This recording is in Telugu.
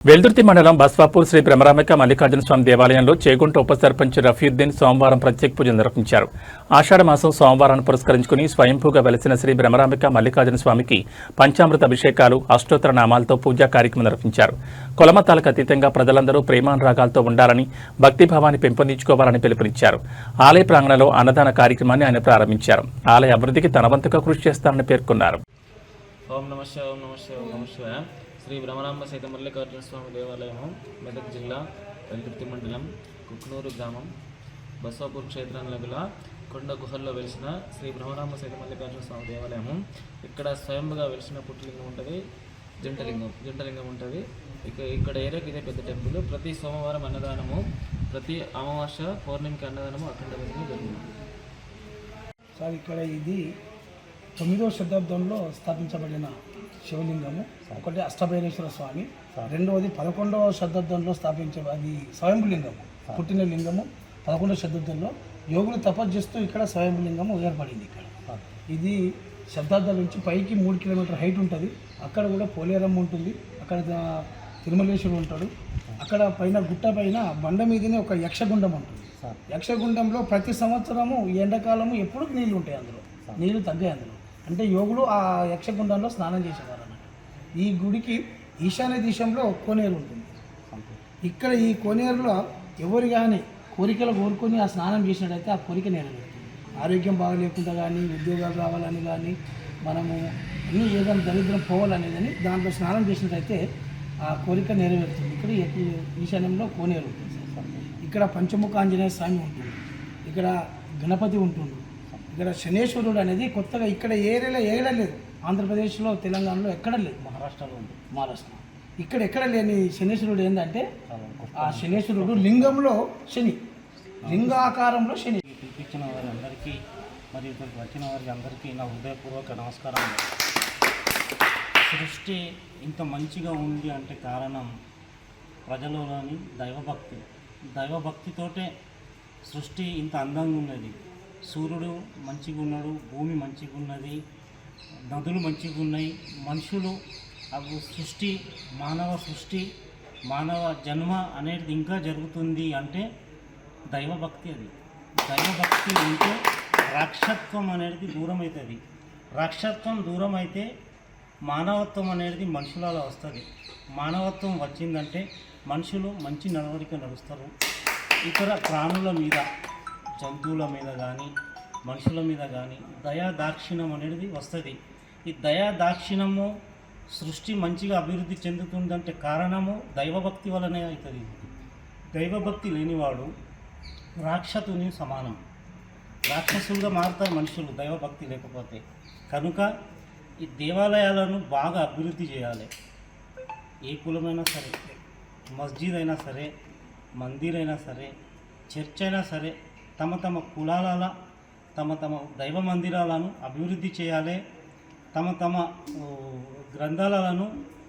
వెల్దుర్తి మండలం బస్వాపూర్ శ్రీ బ్రహ్మరాంబిక మల్లికార్జున స్వామి దేవాలయంలో చేగుంట ఉప సర్పంచ్ రఫీయుద్దీన్ సోమవారం ప్రత్యేక పూజలు నిర్వహించారు. ఆషాఢ మాసం సోమవారాన్ని పురస్కరించుకుని స్వయంభూగా వెలసిన శ్రీ బ్రహ్మరాంబిక మల్లికార్జున స్వామికి పంచామృత అభిషేకాలు, అష్టోత్తర నామాలతో పూజా కార్యక్రమం నిర్వహించారు. కులమతాలకు అతీతంగా ప్రజలందరూ ప్రేమానురాగాలతో ఉండాలని, భక్తిభావాన్ని పెంపొందించుకోవాలని పిలుపునిచ్చారు. ఆలయ ప్రాంగణంలో అన్నదాన కార్యక్రమాన్ని ఆయన ప్రారంభించారు. ఆలయ అభివృద్ధికి తన వంతుగా కృషి చేస్తారని పేర్కొన్నారు. ఓం నమః శివాయ, ఓం నమః శివాయ, ఓం నమః శివాయ. శ్రీ బ్రహ్మరాంబ సహిత మల్లికార్జున స్వామి దేవాలయము మెదక్ జిల్లా వెల్దుర్తి మండలం కుక్నూరు గ్రామం బస్వాపూర్ క్షేత్రంలో గల కొండ గుహల్లో వెలిసిన శ్రీ బ్రహ్మరాంబ సహిత మల్లికార్జున స్వామి దేవాలయము. ఇక్కడ స్వయంగా వెలిసిన పుట్టులింగం ఉంటుంది, జంటలింగం ఉంటుంది. ఇక్కడ ఏరియాకి ఇదే పెద్ద టెంపుల్. ప్రతి సోమవారం అన్నదానము, ప్రతి అమావాస్య పౌర్ణమికి అన్నదానము అఖండ జరిగింది. సార్ ఇక్కడ ఇది 9వ శతాబ్దంలో స్థాపించబడిన శివలింగము. ఒకటి అష్టభైరేశ్వర స్వామి, రెండవది 11వ శతాబ్దంలో అది స్వయంభులింగము, పుట్టిన లింగము. 11వ శతాబ్దంలో యోగులు తపస్సు చేస్తూ ఇక్కడ స్వయంభులింగము ఏర్పడింది. ఇక్కడ ఇది శతాబ్దాల నుంచి పైకి 3 కిలోమీటర్ హైట్ ఉంటుంది. అక్కడ కూడా పోలేరమ్మ ఉంటుంది, అక్కడ తిరుమలేశ్వరుడు ఉంటాడు. అక్కడ పైన గుట్ట పైన బండ మీదనే ఒక యక్షగుండం ఉంటుంది. యక్షగుండంలో ప్రతి సంవత్సరము ఎండాకాలము ఎప్పుడు నీళ్లు ఉంటాయి, అందులో నీళ్లు తగ్గాయి. అందులో అంటే యోగులు ఆ యక్షగుండంలో స్నానం చేసేవారు అన్నట్టు. ఈ గుడికి ఈశాన్య దేశంలో కోనేరు ఉంటుంది. ఇక్కడ ఈ కోనేరులో ఎవరు కానీ కోరికలు కోరుకొని ఆ స్నానం చేసినట్టయితే ఆ కోరిక నెరవేరుతుంది. ఆరోగ్యం బాగలేకుండా కానీ, ఉద్యోగాలు రావాలని కానీ, మనము అన్నీ ఏదైనా దరిద్రం పోవాలనేదని దాంట్లో స్నానం చేసినట్టయితే ఆ కోరిక నెరవేరుతుంది. ఇక్కడ ఈశాన్యంలో కోనేరు ఉంటుంది. ఇక్కడ పంచముఖ ఆంజనేయ స్వామి ఉంటుంది, ఇక్కడ గణపతి ఉంటుంది, ఇక్కడ శనేశ్వరుడు అనేది కొత్తగా ఇక్కడ ఏరియాలో ఏడలేదు. ఆంధ్రప్రదేశ్లో, తెలంగాణలో ఎక్కడ లేదు, మహారాష్ట్రలో ఉంది. మహారాష్ట్ర ఇక్కడ ఎక్కడ లేని శనేశ్వరుడు ఏంటంటే ఆ శనేశ్వరుడు లింగంలో శని, లింగాకారంలో శని. పిలిపించిన వారందరికీ మరియు ఇక్కడికి వచ్చిన వారికి అందరికీ నా హృదయపూర్వక నమస్కారం. సృష్టి ఇంత మంచిగా ఉంది అంటే కారణం ప్రజలలోని దైవభక్తితోటే సృష్టి ఇంత అందంగా ఉన్నది. సూర్యుడు మంచిగా ఉన్నాడు, భూమి మంచిగా ఉన్నది, నదులు మంచిగా ఉన్నాయి, మనుషులు అవి సృష్టి, మానవ జన్మ అనేది ఇంకా జరుగుతుంది అంటే దైవభక్తి. అది దైవభక్తి ఉంటే రాక్షసత్వం అనేది దూరం అవుతుంది. రాక్షసత్వం దూరం అయితే మానవత్వం అనేది మనుషులలో వస్తుంది. మానవత్వం వచ్చిందంటే మనుషులు మంచి నడవడిక నడుస్తారు. ఇతర ప్రాణుల మీద, జంతువుల మీద కానీ, మనుషుల మీద కానీ దయాదాక్షిణ్యం అనేది వస్తుంది. ఈ దయాదాక్షిణ్యము సృష్టి మంచిగా అభివృద్ధి చెందుతుందంటే కారణము దైవభక్తి వలనే అవుతుంది. దైవభక్తి లేనివాడు రాక్షసుని సమానం, రాక్షసులుగా మారుతారు మనుషులు దైవభక్తి లేకపోతే. కనుక ఈ దేవాలయాలను బాగా అభివృద్ధి చేయాలి. ఏ కులమైనా సరే, మస్జిద్ అయినా సరే, మందిర్ అయినా సరే, చర్చ్ అయినా సరే, తమ తమ కులాల తమ దైవ మందిరాలను అభివృద్ధి చేయాలి. తమ గ్రంథాలను